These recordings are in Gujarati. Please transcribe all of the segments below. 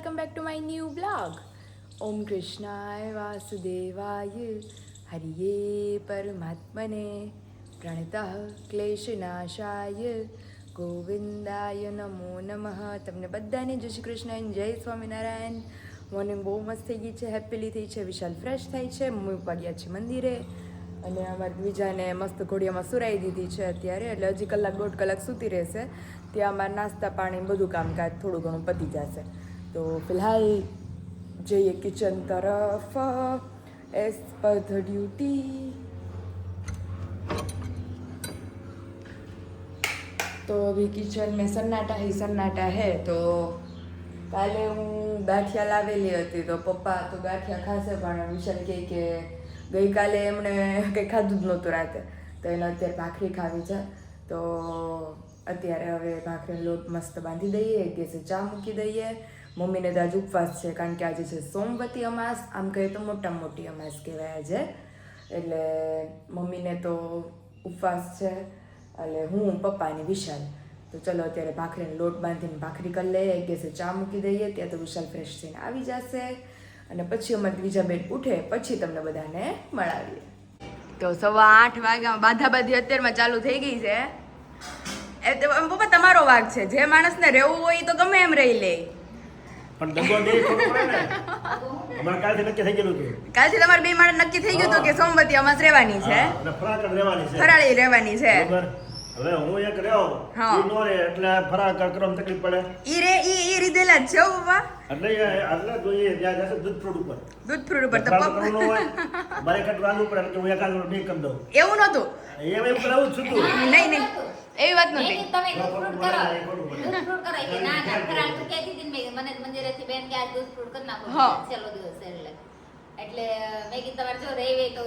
welcome back to my new vlog. Om Krishnaya Vasudevaya Hariye Paramatmane Pranitah Kleshanashaya Govindaya Namo Namaha. તમને બધાને જય શ્રી કૃષ્ણ અને જય સ્વામિનારાયણ. મોર્નિંગ બહુ મસ્ત થઈ ગઈ છે, હેપીલી થઈ છે, વિશાલ ફ્રેશ થાય છે, મમ્મી પપ્પા ગયા છે મંદિરે અને અમારા બીજાને મસ્ત ઘોડિયામાં સુરાઈ દીધી છે અત્યારે, એટલે હજી કલાક દોઢ કલાક સૂતી રહેશે. ત્યાં અમારે નાસ્તા પાણી બધું કામકાજ થોડું ઘણું પતી જશે. તો ફિલહાલ જઈએ કિચન તરફ એઝ પર ધ ડ્યુટી. तो अभी किचन में सन्नाटा है तो કાલે હું ગાંઠિયા લાવેલી હતી તો પપ્પા તો ગાંઠિયા ખાશે, પણ વિશાલ કહે કે ગઈકાલે એમણે કંઈ ખાધું જ નહોતું રાતે, તો એને અત્યારે ભાખરી ખાવી છે. તો અત્યારે હવે ભાખરીનો લોટ મસ્ત બાંધી દઈએ, ગેસે ચા મૂકી દઈએ. મમ્મીને તો આજ ઉપવાસ છે, કારણ કે આજે છે સોમવતી અમાસ, આમ કહીએ તો મોટામાં મોટી અમાસ કહેવાય આજે. એટલે મમ્મીને તો ઉપવાસ છે, એટલે હું પપ્પા અને વિશાલ. તો ચલો અત્યારે ભાખરીનો લોટ બાંધીને ભાખરી કરી લઈએ, ગેસે ચા મૂકી દઈએ. ત્યાં તો વિશાલ ફ્રેશ થઈને આવી જશે અને પછી અમારી ત્રીજા બેન ઉઠે પછી તમને બધાને મળાવીએ. તો 8:15 વાગ્યા બાધાબાધી અત્યારમાં ચાલુ થઈ ગઈ છે. એ તો પપ્પા તમારો વાગ છે, જે માણસને રહેવું હોય તો ગમે એમ રહી લે. પણ દગો દે થોડું પડે ને. અમાર કાલથી નક્કી થઈ ગયું હતું. કાલથી તમારે બે માણસ નક્કી થઈ ગયું હતું કે સોમવતી અમાસ રહેવાની છે, અને ફરાળ રહેવાની છે, ફરાળી રહેવાની છે. બરાબર. હવે હું એક રહ્યો ઈ નો રે એટલે ફરાળ કરવામાં તકલીફ પડે. ઈ રીધેલા જ છે હો પપ્પા. એટલે જોઈએ ત્યાં જશે દૂધ ફ્રૂટ ઉપર. દૂધ ફ્રૂટ ઉપર તો પપ્પા મારે કટરું આલવું પડે એટલે હું એક આલુ નહીં કરી દઉં. એવું નહોતું. એમ કરાવું જ છું. નહીં એવી વાત નથી. તમે દૂધ ફ્રૂટ કરો એટલે ના ફરાળ તો કહેતી હતી ને, મને મંદિરેથી બેન કે આ દૂધ ફ્રૂટ કરી નાખો છેલ્લો દિવસ છે એટલે મેં કીધું તમારે જો રહી તો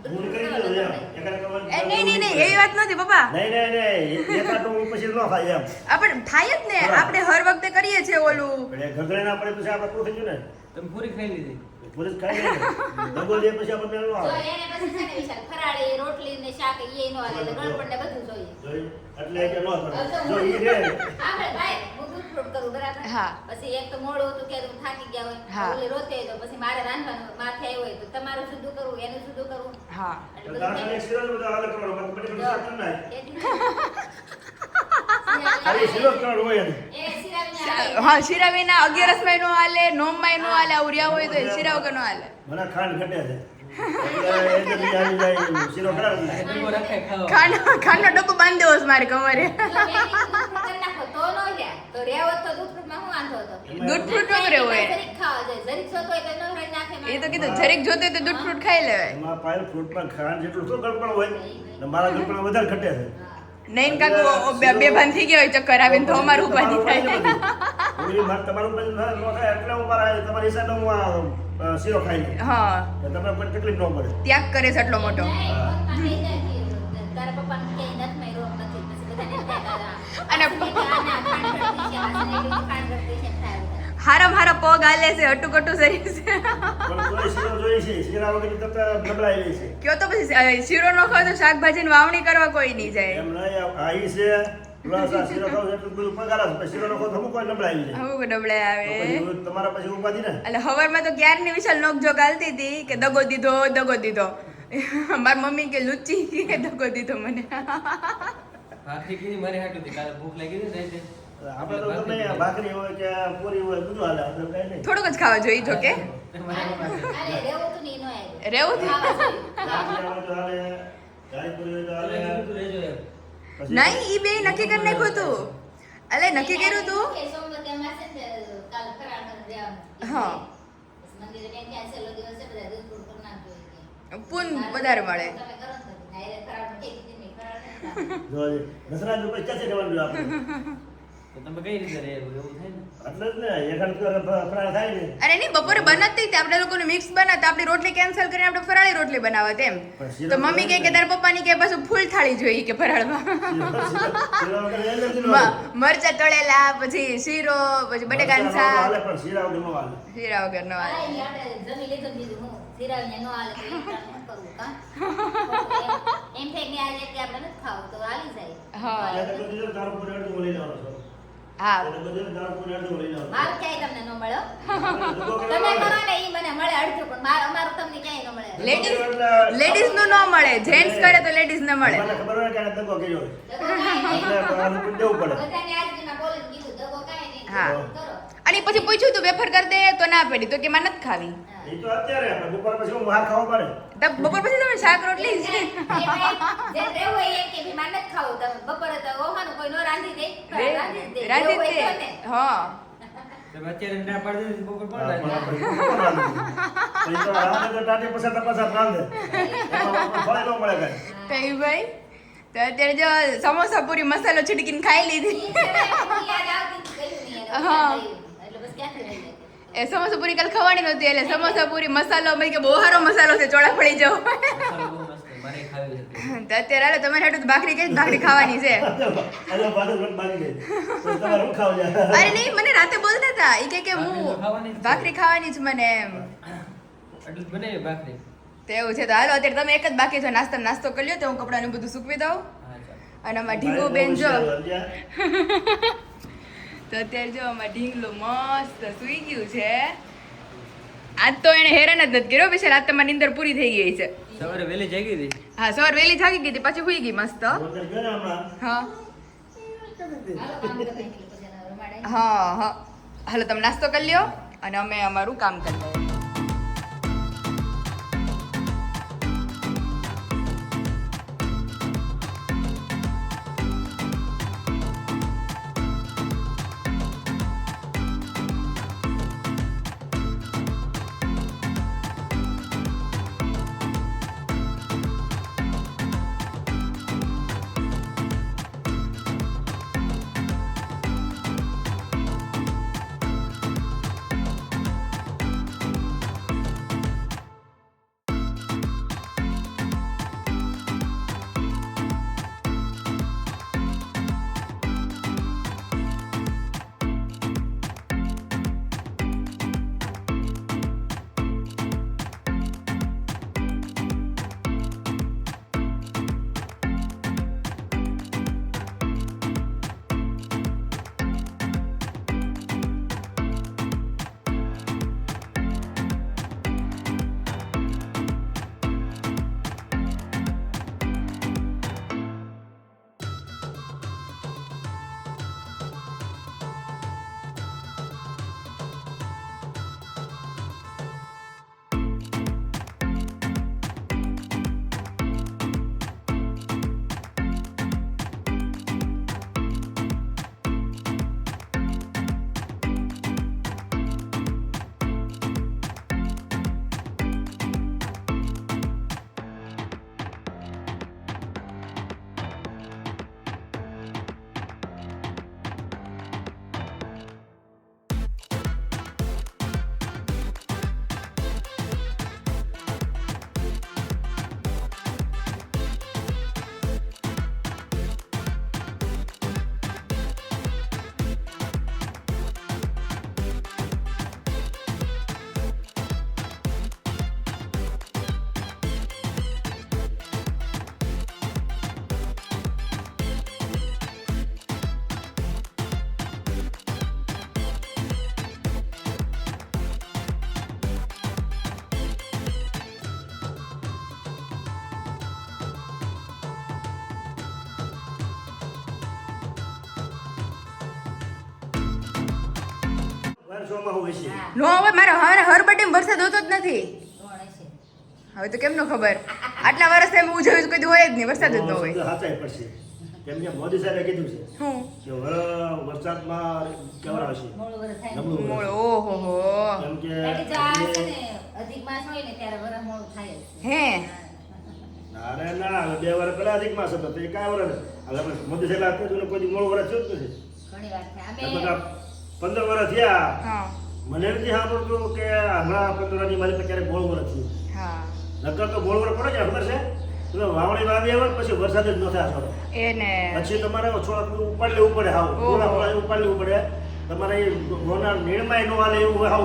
હું કરી દઉં નહીં એવી વાત નથી પપ્પા. નહીં એકાટો હું પછી ન થાય એમ. આપણે થાય જ ને, આપણે હર વખતે કરીએ છીએ ઓલું. પણ ઘગડે ના પડે પછી આપણે પૂરું થઈ ગયું ને. તમે પૂરી ખાઈ લીધી. પૂરી ખાઈ લે દગો દે પછી આપણે મેળ ન જો આવે. એને પછી છે ને વિશાલ ફરાળી રોટલી ને શાક ઈ નો હાલે, ગળપણ ને બધું જોઈએ. એટલે કે ન કરે જો ઈ રે આપણે ભાઈ હું દૂધ ફ્રૂટ કરું બરાબર. હા. પછી એક તો મોડું હતું કે હું થાકી ગયા હોય, ઓલી રોતે તો પછી મારે રાંધવાનું માથે આવ્યો હોય તો તમારું જુદું કરવું એનું જુદું કરવું. હા એટલે તારા બધું એક્સિડન્ટ બધા અલગ કરવાનો પછી શાક ન નાય. થાય. ખાલી સિલો કરવાનો હોય એને. એ સિરાવીને હા શિરાવીના 11 માં નો હાલે, 9 માં નો હાલે, ઉરિયા હોય તો શિરા વગર નો હાલે. મને ખાંડ ઘટે છે એટલે એ જલ્દી આવી જાય સિલો કરાવી દે. ડબ્બો રખાય ખાવા. ખાંડનો ડબ્બો બાંધી દેવો છે મારે કમરે. જો મેં કીધું દૂધ ફ્રૂટ કરી નાખો તો નો રહ્યા, તો રહ્યા હોત તો દૂધ ફ્રૂટમાં શું વાંધો હતો? દૂધ ફ્રૂટ નો રહેવું હોય. જરીક ખાવા જાય, જરીક જોતો હોય તો ન રહી નાખે. એ તો કીધું જરીક જોતું હોય તો દૂધ ફ્રૂટ ખાઈ લેવાય. એમાં પાયલ ફ્રૂટમાં ખાંડ જેટલું શું ગળપણ હોય ને મારા ગળપણ વધારે ઘટે છે. નહીં કાકુ બે ભાન થઈ ગયા હોય ચક્કર આવીને તો અમારું ઉપાધિ થાય. તમારું બધું ન થાય એટલે હું મારા તમારી હિસાબે હું આ શીરો ખાઈ લઉં. હા તમને કોઈ તકલીફ ન પડે. ત્યાગ કરે છે એટલો મોટો. તારા પપ્પાને ક્યાંય નથી રોગ નથી, પછી બધાને અને થાય. હારામ હારા પગ હાલે છે, હટુ કટુ શરીર છે. પણ કોઈ શીરો જોઈએ છે શીરા વગર કરતા નબળાઈ રહી છે. કયો તો પછી શીરો નો ખાવ તો શાકભાજીની વાવણી કરવા કોઈ નહીં જાય. એમ નહીં આઈ છે પ્લસ આ શીરો ખાવ એટલું બધું પગાર આવે પછી શીરો નો ખાવ તો અમુક કોઈ નબળાઈ જાય. અમુક ડબલે તો આવે. પછી તમારા પછી ઉપાધિ ને. એટલે હવારમાં તો ક્યારની વિશાલ નોકઝોક હાલતી હતી કે દગો દીધો. મારી મમ્મી કે લુચ્ચી કે દગો દીધો મને. ભાખરી કીધી મારી હાટું હતી. કાલે ભૂખ લાગી હતી ને રાતે. આપણે તો ગમે ભાખરી હોય કે પૂરી હોય બધું હાલે આપણે કઈ નહીં. થોડુંક જ ખાવા જોઈએ જો કે અરે રેવું તો નહીં નો આવે. રહેવું છે. ભાખરી હોય તો હાલે ગાય પૂરી હોય તો હાલે. કીધું રહેજો એમ. પછી નહીં ઈ બે નક્કી કરી નાખ્યું તું. અલે નક્કી કર્યું તું. કે સોમવતી અમાસ છે ને કાલ ફરાળ કરી દેવાનું. હા. મંદિરે કેમ કે આ છેલ્લો દિવસ છે, બધા દૂધ ફ્રૂટ કરી નાખજો કે પૂન વધારે મળે. તમે કરો તો નાયરે ફરાળ કે કીધી મેં ફરાળ નથી. જોજે દસરા રૂપિયા ક્યાંથી લેવાનું આપણે. તો તમે કઈ રીતે રહે એવું થાય ને. એટલે જ ને એકાદ ફરાળ થાય ને. અરે નહીં બપોરે બનાવતી હતી આપણે લોકોને મિક્સ બનાવતા, આપણી રોટલી કેન્સલ કરીને આપણે ફરાળી રોટલી બનાવત એમ. તો મમ્મી કહે કે તારા પપ્પાની કે પાછું ફૂલ થાળી જોઈએ કે ફરાળમાં. શીરા વગર એનર્જી ન આવે. મરચા તળેલા, પછી શીરો, પછી બટેકાનું શાક. હાલે પણ શીરા વગર ન હાલે. શીરા વગર નો હાલે. આ આપણે જમી લીધું ને બીજું હું સિરાવીને નો હાલે તો એમ કરવું કા એમ થાય કે આજે કે આપણે નથી ખાવું તો હાલી જાય. હા એટલે તો કીધું તારું પૂરે અડધું લઈ લેવાનો છો. હા એટલે બધું દાળ પૂરી અડધું લઈને આવો. મારું ક્યાંય તમને ન મળે હો. ધંધો તમે કરવા કરો ને ઈ મને મળે અડધું, પણ અમારું તમને ક્યાંય ન મળે. લેડીઝ નું ન મળે, જેન્ટ્સ કરે તો લેડીઝ ને મળે. મને ખબર હોય કે આને દગો કર્યો હોય. દગો કાંઈ નહીં. એટલે આનું પૂરી દેવું પડે. બધાને આજુબાજુમાં બોલીને કીધું, દગો કાંઈ નહીં. હા. કરો. અને પછી પૂછ્યું તું વેફર કર દે તો ના પડી, તો કે માં નથી ખાવી. હા. એ તો અત્યારે આપણે બપોર પછી હું બહાર ખાવા પડે. તો બપોર પછી તમે શાક રોટલી જ જે રહેવું હોય એમ કે ભઈ મારે નથી ખાવું, તમે બપોરે તો ઓહાનું કોઈ નો રાંધી દે, રાંધી જ દે. રાંધી એવું જ હોય તો દે. ને. હા તમે અત્યારે ના પાડી દીધી બપોર કોણ હા, રાંધે? પછી તો રાંધે તો ટાટી પસાર તપાસા રાંધે. એમાં ફળે ન મળે કાંઈ. કઈ ભાઈ તો અત્યારે જો સમોસા પૂરી મસાલો છૂટકીને ખાઈ લીધી. ઈ છે ને, એની યાદ આવતી જ ગયું નહીં એને. હા. એટલે બસ ક્યાંથી રહી જાય. એ સમોસા પૂરી કાલ ખાવાની નહોતી એટલે સમોસા પૂરી મસાલો મેં કે બહુ સારો મસાલો છે, ચોળા પડી જાવ. મસાલો બહુ મસ્ત છે. મારે ખાવી હતી. તો અત્યારે હાલો તમારે હાટું તો ભાખરી કઈ ભાખરી ખાવાની છે. એટલે પાછું રટ બાકી ગઈ. તો તમારે શું ખાવું છે? અરે નહીં, મને રાતે બોલતા હતા ઈ કે ભાખરી તો હું ખાવાની જ છે. ભાખરી ખાવાની જ મને એમ. એટલે જ બનાવી ભાખરી. તો એવું છે તો હાલો અત્યારે તમે એક જ બાકી છો, નાસ્તો કરી લ્યો તો હું કપડાનું બધું સૂકવી દઉં. હા ચાલો. અને આમાં ઢીંગો બેન જો અત્યારે તો અત્યારે જો આમાં ઢીંગલું મસ્ત સૂઈ ગયું છે. આજ તો એને હેરાન જ નથી કર્યો, બિચાર આજ તમારી નીંદર પૂરી થઈ ગઈ છે. સવારે વહેલી જાગી હતી. હા સવાર વહેલી જાગી ગઈ હતી, પછી સુઈ ગઈ મસ્ત. ગયો ને હમણાં. હા હાલો કામ કરે એટલે પછી એને રમાડાય. હા હા હાલો તમે નાસ્તો કરી લ્યો અને અમે અમારું કામ કરી લઈએ. વર્ષોમાં હોય છે. હા. નો હવે મારા હર બર્થડે વરસાદ હોતો જ નથી. કોણ હશે? હવે તો કેમનો ખબર, આટલા વર્ષ એમ ઉજવ્યું કોઈ દી હોય જ નહીં, વરસાદ જ ન હોય. શબ્દ સાચાઈ પડશે. કેમ કે મોદી સાહેબે કીધું છે શું કે વરસાદમાં કેવર આવશે. મોડું વરસ થાય ને. નબળું વરસ. મોળ ઓહો હો કેમ કે એટલે જો આ છે ને, અધિક માસ હોય ને ત્યારે વરસ મોડું થાય જ. હે અરે ના હવે 2 વર્ષ પહેલા અધિક માસ હતો તો એ કાંઈ વર્ષ હવે મોદી સાહેબ આપ્યું હતું ને કોઈ દી મોડું વર્ષ થયું જ નથી. ઘણી વાર થાય. લગભગ અમે આ 15 વર્ષ થયા. હા મને નથી સાંભળતું કે હમણાં 15 વર્ષની મારી પાસે ક્યારેક મોડું વર્ષ થયું. હા નકર તો મોડું વર્ષ પડે છે ખબર છે તમે વાવણી વાવી આવે ને પછી વરસાદ જ ન થાય છોડો. એને પછી તમારે છોડ ઉપાડ લેવું પડે હાવ ઓહો. થોડા થોડા ઉપાડ લેવું પડે તમારે એ રોના નીણમાં નો હાલે એવું હાવ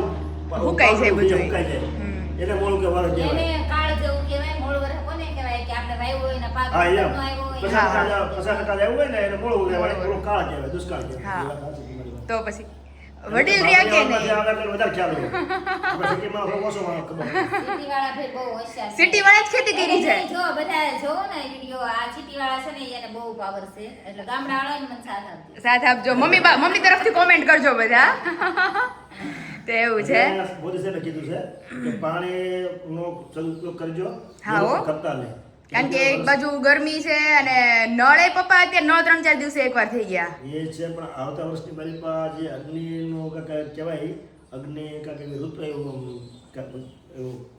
હુકાઈ જાય બધું. હુકાઈ જાય હમ. એને મોડું કે વાર એને કહેવાય. કાળ જેવું કહેવાય, મોડું વરસ કોને કહેવાય કે આપણે વાવ્યું હોય ને પાક હા ન એમ આવ્યો હોય. 50% આવ્યું હોય ને એને મોડું કહેવાય થોડું કાળ કહેવાય દુષ્કાળ કહેવાય હા. એ વાત સાચી તમારી. તો પછી વડીલ રહ્યા કે નહીં વધારે ખ્યાલ હોય આપણે સિટીમાં થોડો ઓછો મને ખબર સિટી વાળા ભાઈ બહુ હોશિયાર છે. સિટી વાળા જ ખેતી કરી છે. જો બધા જોવો ને વિડિયો આ સિટી વાળા છે ને એને બહુ પાવર છે એટલે ગામડા વાળાને મને સાથ આપજો. સાથ આપજો. મમ્મી તરફથી કોમેન્ટ કરજો બધા. તો એવું છે. મોદી સાહેબે કીધું છે કે પાણીનો સદુપયોગ કરજો. હા હો. કરતા નહીં. કારણ કે એક બાજુ ગરમી છે અને નળે પપ્પા અત્યારે 9-3-4 દિવસે એકવાર થઈ ગયા. એ છે પણ આવતા વર્ષની મારી પાસે જે અગ્નિનું કાંઈક કહેવાય અગ્નિ કાંઈક ઋતુ એવું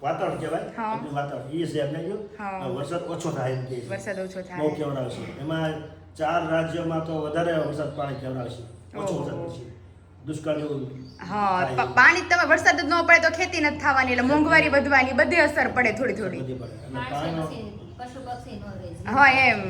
વાતાવરણ કહેવાય હા. અગ્નિ વાતાવરણ એ છે એમને જો હા. વરસાદ ઓછો થાય એમ કે છે. વરસાદ ઓછો બહુ થાય. કેવડાવશે એમાં 4 રાજ્યોમાં તો વધારે વરસાદ પાણી કેવડાવશે ઓછો વરસાદ પડશે દુષ્કાળ જેવું હા થાય. પાણી તમે વરસાદ જ ન પડે તો ખેતી નથી થવાની એટલે મોંઘવારી વધવાની બધી અસર પડે થોડી થોડી. બધી પડે અને માણસો પાણીનો પછી પશુ પક્ષી નો રહે છે. હા એમ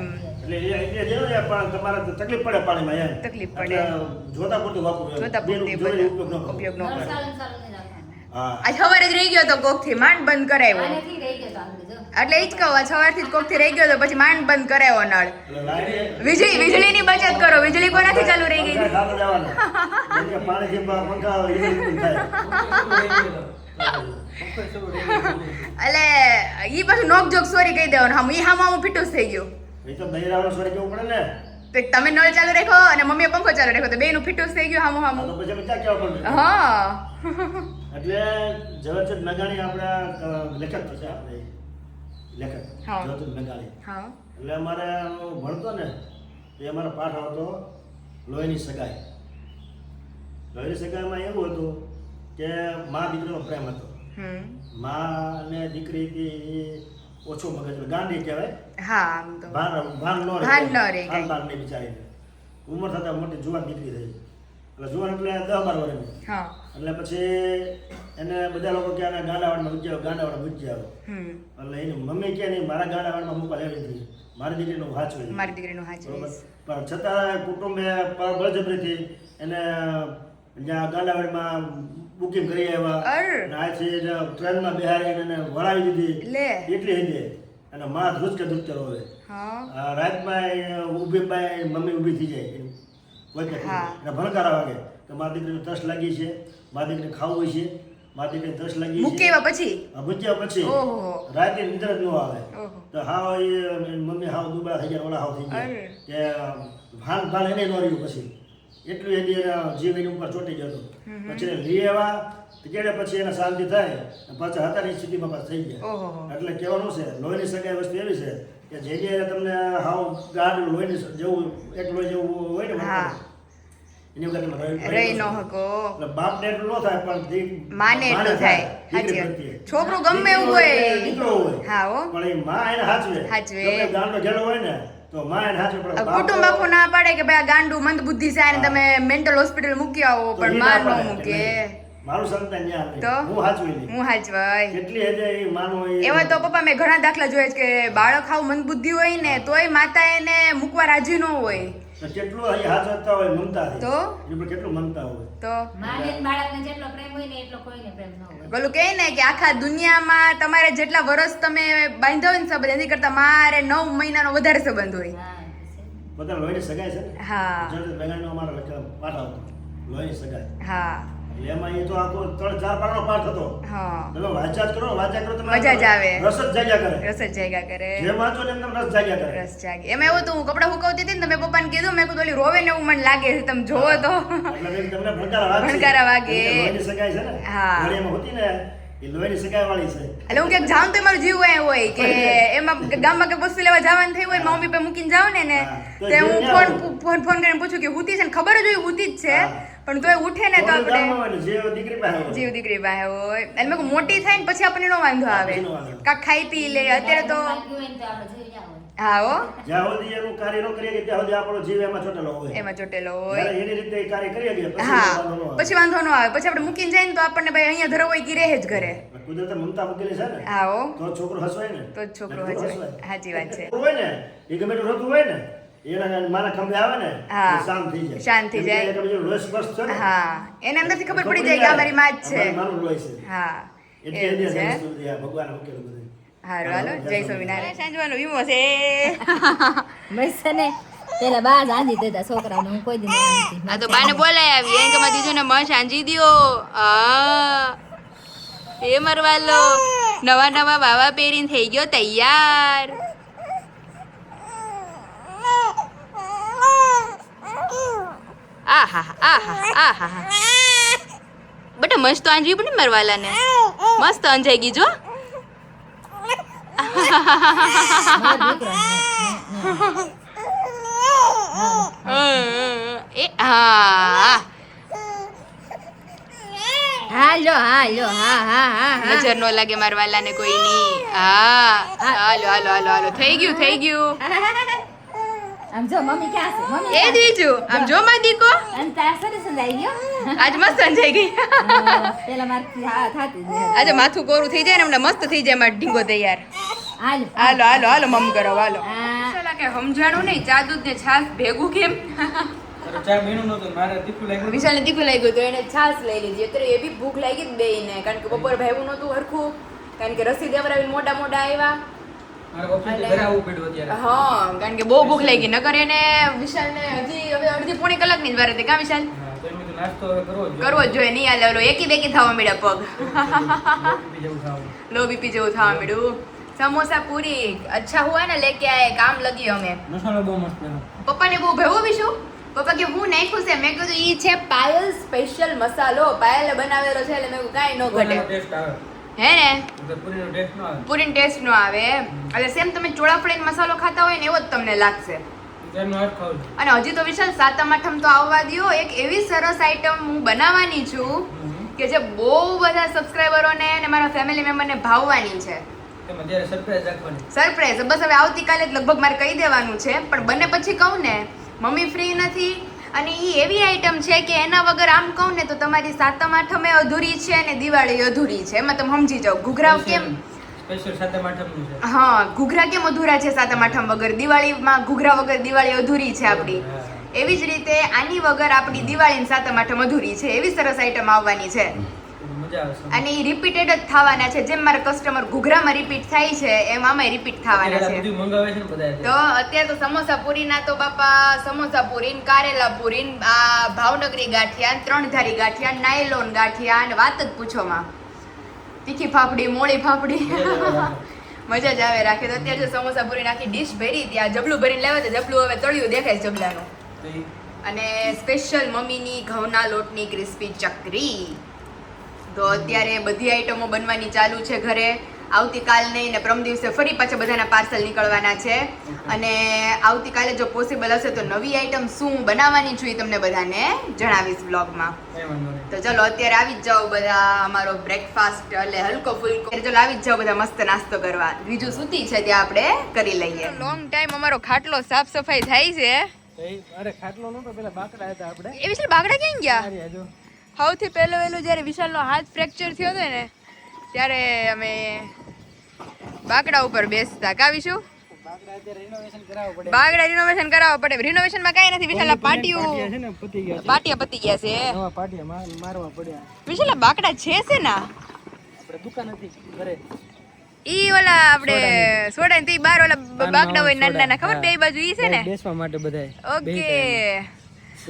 એટલે એ જેવું છે પણ તમારે તો તકલીફ પડે પાણીમાં એમ તકલીફ પડે. એટલે જોતા પૂરતું વાપરવું એમ. જોતા પૂરતી બેનું બધા ઉપયોગ ન કરવો. ઉપયોગ ન નળ કરે. ચાલુ નહીં રાખવાનું. હા આજ સવારે જ રહી ગયો તો કોકથી માંડ બંધ કરાવ્યો. આનેથી રહી ગયો તો આગળ જો. એટલે ઈ જ કહું આજ સવારથી જ કોકથી રહી ગયો તો પછી માંડ બંધ કરાવ્યો નળ. એટલે લાઈટ વીજળીની બચત કરો. વીજળી કોનાથી ચાલુ રહી ગઈ? પંખા ચાલુ રહેવાના. કેમ કે પાણીથી પંખા એ રીતે થાય. એટલે ઈ પાછું નોકજોક સોરી કહી દેવાનું. હા ઈ હામાં ફિટુસ થઈ ગયું. એ તો બહેરાવાનો સ્વર કેવું પડે ને. તો તમે નળ ચાલુ રાખો અને મમ્મીએ પંખો ચાલુ રાખ્યો તો બેયનું ફિટુસ થઈ ગયું હામું આ હામું. તો પછી બધા કેવા પડે. હા એટલે ઝવેરચંદ મેઘાણી આપણા લેખક છે આપણે લેખક હા. ઝવેરચંદ મેઘાણી. હા એટલે અમારે હું ભણતો ને એ અમારો પાઠ આવતો લોહીની સગાઈ. લોહીની સગાઈમાં એવું હતું કે મા દીકરીનો પ્રેમ હતો. મા અને દીકરી હતી એ ઓછો મગજ ગાંડી કહેવાય. હા આમ તો ભાન ન રહે. ભાન ન રહે ભાન ભાન નહીં બિચારીને. ઉંમર થતા મોટી જુવાન દીકરી થઈ. એટલે જુવાન એટલે 10-12 વર્ષની. હા એટલે પછી એને બધા લોકો કે આના ગાંડાવાડમાં મૂકી આવો ગાંડાવાડમાં મૂકી આવો. એટલે એની મમ્મી કે નહીં મારા ગાંડાવાડમાં મૂકવા લેવી નથી મારી દીકરીનું હાચવે. મારી દીકરીનું હાચવીશ. પણ છતાં કુટુંબે બળજબરીથી એને જ્યાં ગાંડાવાડમાં બુકિંગ કરી આવ્યા અર. અને આથી ટ્રેનમાં બેહાડીને એને વળાવી દીધી લે. એટલી હતી અને માં ધ્રુજકે રોવે. હા રાતમાં ઊભી બાય મમ્મી ઊભી થઈ જાય કોઈ કે હા. અને ભણકારા વાગે કે મારી દીકરીને તરસ લાગી છે મારી દીકરીને ખાવું છે મારી દીકરીને તરસ લાગી છે મૂકેવા પછી મૂક્યા પછી ઓહો. રાતે નિદ્ર જ ન આવે ઓહો. તો હાવ એ મમ્મી હાવ દુબળા થઈ ગયા ઓલા હાવ થઈ ગયા અરે. કે ભાન ભાન એને ન રહ્યું પછી એટલું એની જીવ એની ઉપર ચોંટી ગયો હતો પછી એને લઈ આવ્યા તો કેડે પછી એને શાંતિ થાય અને પાછા હતાની સ્થિતિમાં પાછા થઈ ગયા. ઓહો. એટલે કહેવાનું છે લોહીની સગાઈ વસ્તુ એવી છે કે જે જે તમને હાવ ગાઢ લોહીની જેવું એક લોહી જેવું હોય ને હા. એની વગર તમે રહી ન હકો. એટલે બાપને એટલું ન થાય પણ માને એટલું થાય. દીકરી સાચી વાત. પ્રત્યે. છોકરું ગમે એવું હોય. દીકરો હોય હા હો. પણ એ માં એને હાચવે. હાચવે. ગમે ગાંડો ઘેડો હોય ને તો માં એને હાચવે પણ બાપ કુટુંબ આખું ના પાડે કે ભાઈ આ ગાંડું મંદ બુદ્ધિ છે આને તમે મેન્ટલ હોસ્પિટલ મૂકી આવો તો પણ ઈ માં ના ન પાડે કે મૂકે. નહીં, મારું સંતાન ન્યા નહીં. તો? હું હાચવી લઈ. હું હાચવાય. કેટલી હદે એ માનો એ એવા તો પપ્પા મેં ઘણા દાખલા જોયા છે કે બાળક હાવ મંદ બુદ્ધિ હોય ને તોય માતા એને મૂકવા રાજી ન હોય. તો કેટલું અહીં હાચવતા હોય મમતાથી. તો? એની પર કેટલું મમતા હોય. તો માને ને બાળકને જેટલો પ્રેમ હોય ને એટલો કોઈને પ્રેમ ન હોય. પેલું કહે ને કે આખા દુનિયામાં તમારે જેટલા વર્ષ તમે બાંધ્યા હોય ને સંબંધ એની કરતા મારે 9 મહિનાનો વધારે સંબંધ હોય. હા, છે. બધા લોહીની સગાઈ છે ને હા ઝવેરચંદ મેઘાણીનો અમારો પાઠ આવતો લોહીની સગાઈ. હા એટલે એમાં એ તો આખો 3-4 પાનાનો પાઠ હતો. હા તમે વાંચ્યા જ કરો તમે મજા જ આવે. રસ જ જાગ્યા કરે. રસ જ જાગ્યા કરે. જે વાંચો ને એમને રસ જાગ્યા કરે. રસ જાગે. એમાં એવું હતું હું કપડાં સુકવતી હતી ને તો મેં પપ્પાને કીધું મેં કીધું ઓલી રોવે ને એવું મને લાગે છે તમે જોવો તો. એટલે મેં તમને ભણકારા વાગે. ભણકારા વાગે. લોહીની સગાઈ છે ને. હા. ઘોડીયામાં હોતી ને એ લોહીની સગાઈ વાળી છે. એટલે હું ક્યાંક જાઉં તો મારો જીવ હોય કે એમાં ગામમાં કે વસ્તુ લેવા જવાનું થઈ હોય મમ્મી પાસે મૂકીને જાવ ને હા. તો તે હું જીવ ફોન ન્યા ફોન કરીને પૂછું કે હુતી છે ને ખબર જ હોય હુતી જ છે હા. પણ તોય ઉઠે ને તો કોઈ ગામમાં આપણે હોય ને, જે દીકરી પાસે હોય. જીવ દીકરી પાસે હોય એટલે મેં કીધું મોટી થાય ને પછી આપણને નો વાંધો આવે પછી નો વાંધો. કાંક ખાઈ પી લે અત્યારે તો બાકી હોય ને તો આપણે જોઈ ના હોય. હા હો જ્યાં સુધી એનું કાર્ય ન કરીએ કે ત્યાં સુધી આપણો જીવ એમાં ચોટેલો હોય. એમાં ચોટેલો હોય જ્યારે એની રીતે એ કાર્ય કરીએ કે પછી હા વાંધો ન આવે. પછી વાંધો ન આવે પછી આપણે મૂકીને જાય ને તો આપણને ભાઈ અહીંયા ધરો હોય કે રહે જ ઘરે કુદરતે મમતા મૂકેલી છે ને હા હો તો છોકરો હસવાય ને તો જ છોકરો હસવાય. સાચી વાત છે. હોય ને એ ગમે તેટલું રડતું હોય ને એના મારા ખંભે આવે ને હા. એ શાંત થઈ જાય. શાંત થઈ જાય. કેમ કે એ લોહી સ્પર્શ છે ને હા એને અંદરથી ખબર પડી જાય કે આ મારી માં જ છે. મારું લોહી છે. હા એટલે એવું એ છે. વસ્તુ આ ભગવાને મૂકેલું બધું. હારું હાલો જય સ્વામિનારાયણ સાંજવાનું વીમો છે બસ ને પેલા બા આંધી દેતા છોકરાને હું કોઈ દી ન આંધી. આ તો બાને બોલાય આવી એમ કે દીધું ને મસ આંજી દ્યો એ મરવાલો નવા નવા વાવા પહેરીને થઈ ગયો તૈયાર આહા બેટા મસ્ત આંજી પણ મરવાલા ને મસ્ત અંજાઈ ગઈ જો એ હા હાલો હાલો હા હા હા નજર નો લાગે મારવાલા ને કોઈ ની હા હાલો હાલો હાલો હાલો થઈ ગયું આમ જો મમ્મી ક્યાં છે મમ્મી એ દીજુ આમ જો માં દીકો અને તાર સરસ સંજાઈ ગયો આજ મસ્ત અંજાઈ ગઈ પેલા મારથી હા થાતી જ આજે માથું કોરું થઈ જાય ને હમણાં મસ્ત થઈ જાય મારો ઢીંગો તૈયાર હાલો હાલો હાલો હાલો મમ કરો હાલો હા. ચાલા કે સમજાણું નહીં ચા દૂધ ને છાસ ભેગું કેમ તારે ચા બેનું નહોતું મારે તીખું લાગ્યું વિશાલને તીખું લાગ્યું તો એને છાસ લઈ લીધી અત્યારે એ બી ભૂખ લાગી જ બેયને કારણ કે બપોર ભાવ્યું નહોતું હરખું કારણ કે રસી દેવરાવીને મોટા મોટા આવ્યા મારે ઓફિસથી ઘરે આવવું પડ્યું અત્યારે હા કારણ કે બહુ ભૂખ લાગી નકર એને વિશાલને હજી હવે અડધી પોણી કલાકની જ વાર હતી કા વિશાલ હા, તો એમ કીધું નાસ્તો હવે કરવો જ કરવો જ જોઈએ નહીં હાલે ઓલો એકી બેકી થવા મળ્યા પગ બીજું જેવું ખાવું લો બીપી જેવું થવા મળ્યું સમોસા પૂરી અચ્છા હુઆ ને લેકે આયે કામ લગી અમે મસાલો બહુ મસ્ત બન્યો પપ્પાને બહુ ભેવું બીશું પપ્પા કે હું નાખ્યું છે મેં કીધું ઈ છે પાયલ સ્પેશિયલ મસાલો પાયલે બનાવેલો છે એટલે મેં કીધું કાંઈ ન ઘટે ટેસ્ટ આવે હે ને તો પૂરીનો ટેસ્ટ ન આવે પૂરીનો ટેસ્ટ નો આવે એટલે સેમ તમે ચોળાફળીનો મસાલો ખાતા હોય ને એવો જ તમને લાગશે ત્યારનું આજ ખાવું છું. અને હજી તો વિશાલ સાતમ આઠમ તો આવવા દ્યો એક એવી સરસ આઈટમ હું બનાવવાની છું કે જે બહુ બધા સબસ્ક્રાઈબરોને અને મારા ફેમિલી મેમ્બરને ભાવવાની છે એમાં જ્યારે સરપ્રાઈઝ રાખવાની સરપ્રાઈઝ બસ હવે આવતીકાલે જ લગભગ મારે કહી દેવાનું છે પણ બને પછી કહું ને મમ્મી ફ્રી નથી અને એ એવી આઈટમ છે કે એના વગર આમ કહું ને તો તમારી સાતમ આઠમે અધૂરી છે અને દિવાળી અધૂરી છે એમાં તમે સમજી જાઓ ઘૂઘરા કેમ સ્પેશિયલ સાતમ આઠમનું છે હા ઘૂઘરા કેમ અધૂરા છે સાતમ આઠમ વગર દિવાળીમાં ઘૂઘરા વગર દિવાળી અધૂરી છે આપણી હા. એવી જ રીતે આની વગર આપણી દિવાળી અને સાતમ આઠમ અધૂરી છે એવી સરસ આઈટમ આવવાની છે તો મજા આવશે અને એ રિપીટેડ જ થવાના છે જેમ મારા કસ્ટમર ઘૂઘરામાં રિપીટ થાય છે એમ આમાંય રિપીટ થવાના અત્યારે છે બધું મંગાવે છે ને બધા તો અત્યારે તો સમોસા પૂરીના તો બાપા સમોસા પૂરી ને કારેલા પૂરી ને આ ભાવનગરી ગાંઠિયા ને ત્રણધારી ગાંઠિયા ને નાયલોન ગાંઠિયા અને વાત જ પૂછોમાં તીખી ફાફડી મોળી ફાફડી મજા જ આવે રાખે તો અત્યારે જો સમોસા પૂરી નાખી ડીશ ભરી ત્યાં જબલું ભરીને લાવે તો જબલું હવે તળિયું દેખાય છે જબલાનું તો ઈ અને સ્પેશિયલ મમ્મીની ઘઉંના લોટની ક્રિસ્પી ચકરી તો અત્યારે બધી આઈટમો બનવાની ચાલુ છે ઘરે આવતીકાલ નહીં ને પરમ દિવસે ફરી પાછા બધાના પાર્સલ નીકળવાના છે અને આવતીકાલે જો પોસિબલ હશે તો નવી આઈટમ શું બનાવવાની છું એ તમને બધાને જણાવીશ વ્લોગમાં કઈ વાંધો નહીં. તો ચલો અત્યારે આવી જ જાઓ બધા અમારો બ્રેકફાસ્ટ એટલે હલકો ફુલકો ચલો આવી જ જાઓ બધા મસ્ત નાસ્તો કરવા બીજું સૂતી છે ત્યાં આપણે કરી લઈએ લોંગ ટાઈમ અમારો ખાટલો સાફ સફાઈ થાય છે તો ઈ અરે ખાટલો નહોતો પેલા બાકડા હતા આપણે એ વિશાલ બાગડા ક્યાં ગયા આ જો સૌથી પહેલું જ્યારે વિશાલનો હાથ ફ્રેક્ચર થયો હતો ને ત્યારે અમે બાકડા ઉપર બેસતા કાવીશું બાકડા અત્યારે રિનોવેશન કરાવવું પડે બાગડા રિનોવેશન કરાવવા પડે રિનોવેશનમાં કાંઈ નથી વિશાલ પાટિયા પાટિયું છે ને પતી ગયા છે પાટિયા પતી ગયા છે નવા પાટિયા મારવા પડ્યા વિશાલ બાકડા છે ના આપણે દુકાન હતી ઘરે ઈ ઓલા આપણે સોડા ને બાર ઓલા બાગડા હોય નાના નાના ખબર બે બાજુ ઈ છે ને બેસવા માટે બધાય ઓકે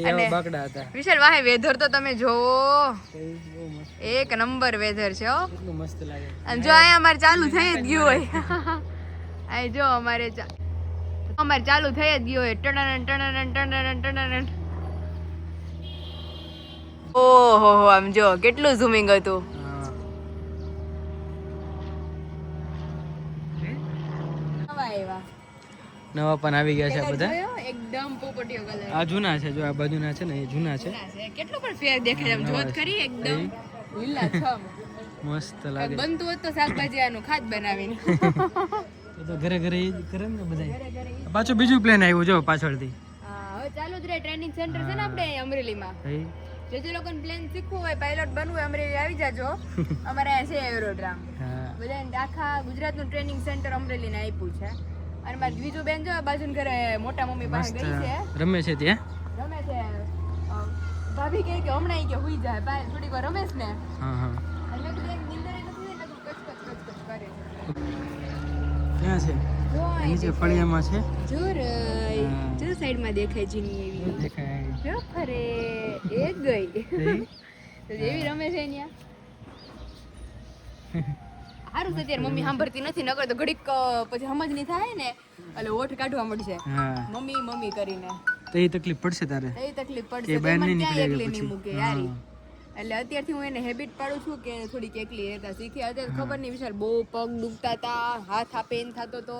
એવા બાકડા હતા વિશાલ વાહે વેધર તો તમે જોવો તો ઈ બહુ મસ્ત એક નંબર વેધર છે હો કેટલું મસ્ત લાગે અને જો અહીંયા અમારે ચાલુ થઈ જ ગયું હોય આ જો અમારે ચાલુ થઈ જ ગયું હોય ટણન ટણન ટણન ટણન ઓહો આમ જો કેટલું ઝૂમિંગ હતું હા. નવા પણ આવી ગયા છે આ બધા એકદમ પોપટીયો કલર આ જૂના છે જો આ બાજુના છે ને એ જૂના છે કેટલો પણ ફેર દેખાય આમ જોત કરી એકદમ લીલા છમ મસ્ત લાગે બનતું હોત તો શાકભાજી આનું ખાદ બનાવીને તો ઘરે ઘરે એ જ કરે ને બધા પાછું બીજું પ્લેન આવ્યું જો પાછળથી હા હવે ચાલુ જ રહે ટ્રેનિંગ સેન્ટર છે ને આપણે અમરેલીમાં હઈ. જે લોકોને પ્લેન શીખવું હોય પાયલોટ બનવું હોય અમરેલી આવી જાજો અમારે અહીંયા છે એરોડ્રામ હા બધાને આખા ગુજરાતનું ટ્રેનિંગ સેન્ટર અમરેલીને આપ્યું છે અને મારી બીજું બેન જો આ બાજુના ઘરે મોટા મમ્મી પાસે મસ્ત ગઈ છે રમે છે ત્યાં રમે છે ભાભી કહે કે હમણાં ઈ કે હુઈ જાય પાય થોડીક વાર રમેશ ને હા હા અને મેં કીધું એક નીંદર ય નથી ને કચ કચ કરે છે ક્યાં છે જો નીચે ફળિયામાં છે જોરાઈ હા. જો સાઈડમાં દેખાય જીની એવી દેખાય જો ફરે એ ગઈ જઈ. તો જેવી રમે છે ત્યાં સારું છે ત્યારે મમ્મી સાંભળતી નથી નકર તો ઘડીક પછી સમજ નહીં થાય ને એટલે ઓઠ કાઢવા મળશે હા મમ્મી મમ્મી કરીને તો એ તકલીફ પડશે તારે એ તકલીફ કે પડશે બહાર તો મને નહીં ક્યાં નીકળે એકલી નહીં પછી. મૂકે યારી એટલે અત્યારથી હું એને હેબિટ પાડું છું કે થોડીક એકલી રહેતા શીખી અત્યારે ખબર નહીં વિશાલ બહુ પગ દુખતા હતા હાથ આ પેન થતો હતો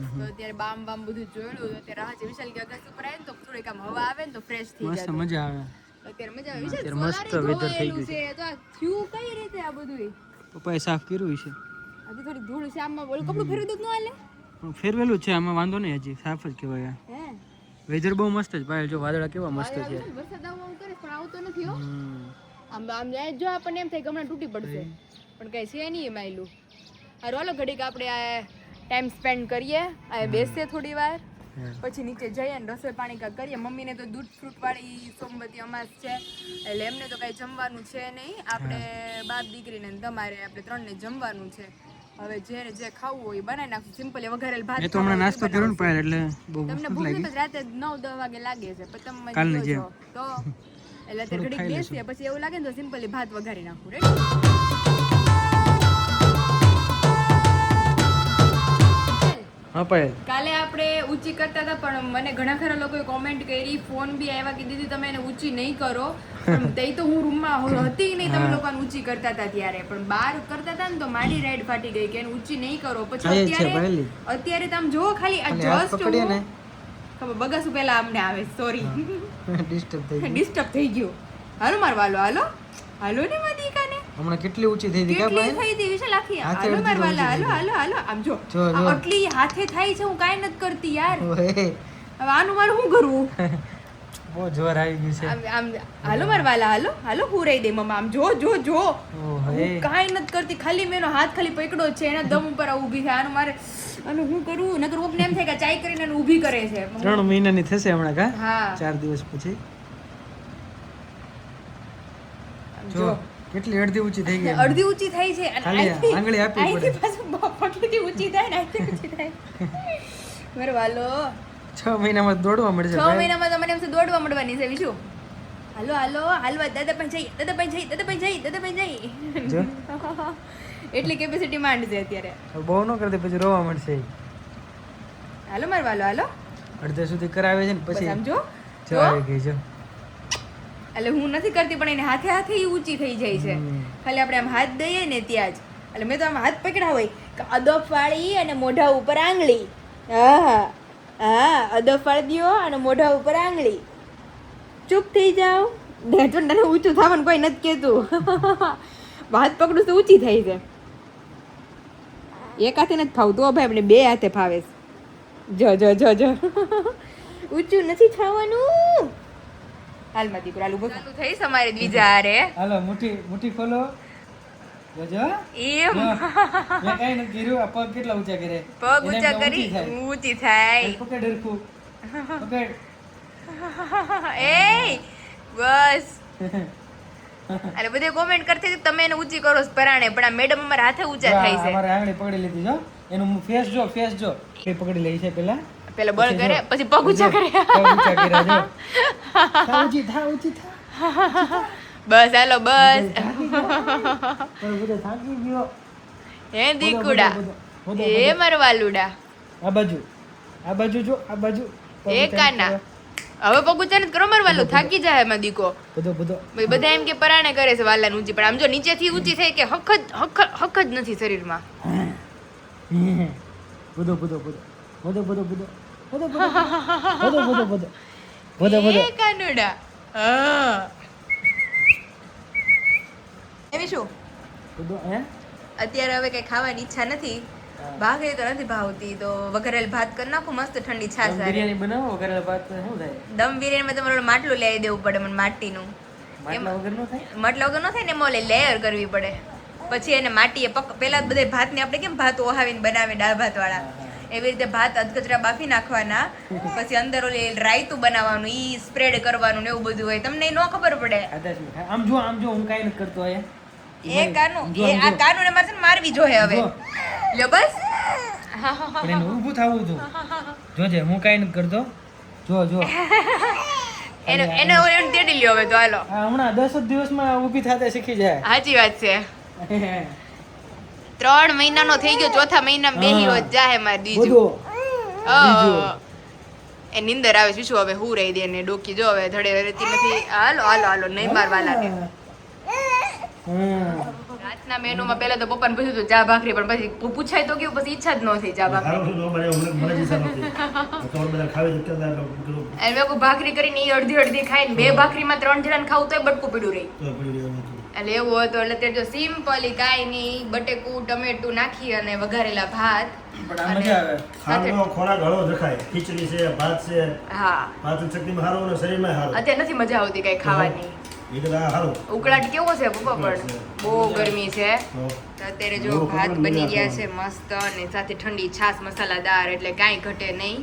તો અત્યારે બામ બામ બધું જોયેલું તો અત્યારે આજે વિશાલ કે અગસ્ત ઉપર આવે ને તો થોડીક આમ હવા આવે ને તો ફ્રેશ થઈ મસ્ત જાય મજા આવે અત્યારે મજા આવે વિશાલ અત્યારે મસ્ત સોલારે weather થઈ ધોવાયેલું છે તો આ થયું કઈ રીતે આ બધું પપ્પાએ સાફ કર્યું છે હજી થોડી ધૂળ છે આમાં બોલ કપડું ફેરવી દઉં ન હાલે પણ ફેરવેલું જ છે આમાં વાંધો નહીં હજી સાફ જ કહેવાય હે વેધર બહુ મસ્ત છે પાયલ જો વાદળા કેવા મસ્ત છે વરસાદ આવવાનું કરે પણ આવતો નથી હો હમ. આમ આમ જાય જો આપણને એમ થાય કે હમણાં તૂટી પડશે પણ કઈ છે નહીં એમ આયલું હારું હાલો ઘડીક આપણે આ ટાઈમ સ્પેન્ડ કરીએ આ બેસીએ થોડી વાર હા. પછી નીચે જઈએ ને રસોઈ પાણી કાંઈક કરીએ મમ્મીને તો દૂધ ફ્રૂટ વાળી સોમવતી અમાસ છે એટલે એમને તો કાંઈ જમવાનું છે નહીં આપણે બાપ દીકરીને ને તમારે આપણે ત્રણને જમવાનું છે હવે જેને જે ખાવું હોય એ બનાવી નાખશું સિમ્પલ વઘારેલ ભાત મેં તો હમણાં નાસ્તો કર્યો ને પાયલ એટલે બહુ તમને ભૂખ ભૂખ લાગી નથી રાતે 9-10 વાગે લાગે છે પણ તમે કાલની જો જેમ. છો તો એટલે અત્યારે ઘડીક ખાઈ બેસીએ પછી એવું લાગે ને તો સિમ્પલી ભાત વઘારી નાખું રેડી હા પાયલ કાલે આપણે ઊંચી કરતા હતા પણ મને ઘણા ખરા લોકોએ કોમેન્ટ કરી ફોન બી આવ્યા કે દીદી તમે એને ઊંચી નહીં કરો પણ તે તો હું રૂમમાં હતી નહીં તમે લોકોને ઊંચી કરતા હતા ત્યારે પણ બહાર કરતા હતા ને તો મારી રાઈડ ફાટી ગઈ કે એને ઊંચી નહીં કરો પછી હા, એ છે અત્યારે પહેલી. અત્યારે તમે જોવો ખાલી આ ખાલી હાથ જસ્ટ પકડીએ ને. ખબર બગાસું પહેલા અમને આવે સોરી ડિસ્ટર્બ થઈ ગયું ડિસ્ટર્બ થઈ ગયું હાલો મારવાલો હાલો હાલો ને મારી કાને હમણાં કેટલી ઊંચી થઈ હતી કેટલી કે થઈ હતી વિશાલ આખી હાથે હાલો અડધી મારવાલા ઊંચી હાલો હાલો હાલો આમ જો જો, જો. આ આટલી હાથે થાય છે હું કાંઈ નથી કરતી યાર ઓહે, હવે આનું મારું શું કરવું બહુ જોર આવી ગયું છે આમ આમ હાલો મારવાલા હાલો હાલો હુરાઈ દે મમ્મા આમ જો જો જો ઓહે હું કાંઈ નથી કરતી ખાલી મેં એનો હાથ ખાલી પકડ્યો જ છે એના દમ ઉપર આ ઊભી છે આનું મારે આનું હું કરું નકર કોકને એમ થાય કે ચાય કરીને એને ઊભી કરે છે 3 મહિનાની થશે હમણાં કા હા 4 દિવસ પછી જો જો કેટલી અડધી ઊંચી થઈ ગઈ અડધી ઊંચી થાય છે અને ખાલી અહીંથી- આંગળી આપવી પડે. અહીંથી પાછું પગથી ઊંચી થાય ને અહીંથી ઊંચી થાય મારવાલો 6 મહિનામાં દોડવા મળશે 6 મહિનામાં તો મને એમ છે દોડવા મળવાની છે વિશુ હાલો હાલો હાલવા દાદા પણ જઈ દાદા પણ જઈ દાદા પણ જઈ દાદા પણ જઈ જો એટલી કેપેસિટી માંડ છે અત્યારે હવે બહુ ન કરતે પછી રોવા મળશે હાલો મારવાલો હાલો અડધે સુધી કરાવે છે ને બસ પછી આમ જો જો આવી ગઈ જો એટલે હું નથી કરતી પણ એને હાથે હાથે ઈ ઊંચી થઈ જાય છે ખાલી આપણે આમ હાથ દઈએ ને ત્યાં જ એટલે મેં તો આમ હાથ પકડ્યા હોય કે અદબ વાળી અને મોઢા ઉપર આંગળી હા હા અદબ વાળી દ્યો અને મોઢા ઉપર આંગળી ચૂપ થઈ જાઓ તને ઊંચું થવાનું કોઈ નથી કહેતું હાથ પકડું તો ઊંચી થઈ છે એક હાથે નથી ફાવતું હો ભાઈ આપણે બે હાથે ફાવે છે જો જો જો જો ઊંચું નથી થવાનું હાલમાં દીકરો હાલ ઉભો ચાલુ થઈ અમારે બીજા હારે હાલો મુઠ્ઠી ખોલો જોજો એમ જો, મેં કાંઈ નથી કર્યું આ પગ કેટલા ઊંચા કરે પગ એને ઊંચા એમ કરી થાય. ઊંચી થાય પકડ હરખું પકડ એ બસ અરે બધે કોમેન્ટ કરતી હતી તમે એને ઊંચી કરો છો પરાણે પણ આ મેડમ અમારા હાથે ઊંચા જો, થાય આ છે અમારે આંગળી પકડી લીધી જો એનું ફેસ જો એ પકડી લઈ છે પેલા પેલા બળ કરે પછી પગ ઊંચા કરે પગ ઊંચા કર્યા જો થા ઊંચી થા બસ હાલો બસ પણ બધો થાકી ગયો હે દીકુડા બધો, એ મારવાલુડા આ બાજુ જો આ બાજુ પગ એ ઊંચા કાના કરો. હવે પગ ઊંચા નથી કરો મારવાલું થાકી જાય એમાં દીકો બધો ભાઈ બધા એમ કે પરાણે કરે છે વાલાને ઊંચી પણ આમ જો નીચેથી ઊંચી થાય કે હક જ નથી શરીરમાં બધો એ કાનુડા હા એવી શું બધો હે અત્યારે હવે કઈ ખાવાની ઈચ્છા નથી ભાખરી તો નથી ભાવતી તો વઘારેલ ભાત કરી નાખું મસ્ત ઠંડી છાશ હારે. બિરયાની બનાવો વગર ભાત તો શું થાય દમ બિરયાનીમાં તમારે ઓલું માટલું લઈ દેવું પડે મને માટીનું માટલા વગર નો થાય માટલા વગર ન થાય ને એમાં ઓલી લેયર કરવી પડે પછી એને માટીએ પેલા બધા ભાતને આપણે કેમ ભાત ઓહાવીને બનાવે દાળ ભાત વાળા એવી રીતે ભાત અધકચરા બાફી નાખવાના પછી અંદર ઓલી રાયતું બનાવવાનું ઈ સ્પ્રેડ કરવાનું ને એવું બધું હોય તમને ઈ ન ખબર પડે આમ જો હું કાંઈ નથી કરતો અહીંયા એ કાનું એ આ કાનું ને મારે છે ને મારવી જોઈએ હવે જો. લ્યો બસ પણ એને ઊભું થવું હતું જોજે હું કાંઈ નથી કરતો જો જો એને એને ઓલું તેડી લ્યો હવે તો હાલો. આ હમણાં 10 જ દિવસમાં ઊભી થતા શીખી જાય. સાચી વાત છે. 3 મહિનાનો થઈ ગયો, ચોથા મહિનામાં બેહી હોત જાહે માર દીજુ. બધો એ નિંદર આવે છે શું હવે હું રહી દે ને ડોકી જો હવે ધડે રહેતી નથી. હાલો હાલો હાલો નહીં મારવા લાગે. રાતના મેનુમાં પહેલા તો પપ્પાને પૂછ્યું હતું ચા ભાખરી, પણ પછી પૂછાય તો કેવું પછી ઈચ્છા જ ન થઈ ચા ભાખરી. સારું શું મને જ ઈચ્છા નહોતી. તમારે બધા ખાવી તો કેતા પેલું અને મેં ભાખરી કરીને ઈ અડધી અડધી ખાઈને 2 ભાખરીમાં 3 જણાને ખાવું તોય બટકું પીડ્યું રહી. તો પડી રહ્યું હતું. એટલે એવું હતું. એટલે તે જો સિમ્પલી કાંઈ નહીં, બટેકું ટમેટું નાખી અને વઘારેલા ભાત. પણ આ મજા આવે. ખાવાનો ખોરાક હળવો દેખાય. ખીચડી છે, ભાત છે, હા પાચન શક્તિમાં સારું અને શરીરમાં સારું. અત્યારે નથી મજા આવતી કઈ ખાવાની. એ કદાચ સારું. ઉકળાટ કેવો છે પપ્પા? પણ બહુ ગરમી છે. તો તો અત્યારે જો ભાત બની ગયા છે મસ્ત, અને સાથે ઠંડી છાશ મસાલાદાર, એટલે કાંઈ ઘટે નહીં.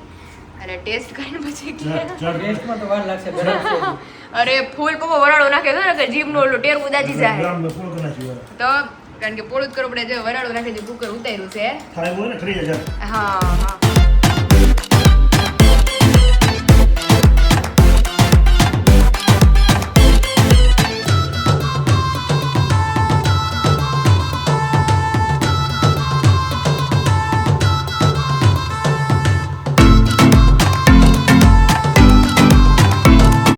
અને ટેસ્ટ કરીને પછી કે ટેસ્ટમાં તો વાર લાગશે, ગરમ છે હજી. અરે ફૂલ પપ્પા વરાળો નાખે તો ને કે જીભનું ઓલું ટેર ઉદાજી જાય. ગ્રામને પૂરો કરી નાખ્યું. તો કારણ કે પોળું જ કરવું પડે. જો વરાળો નાખે છે, કુકર ઉતાર્યું છે. થાય હોય ને 30,000. હા હા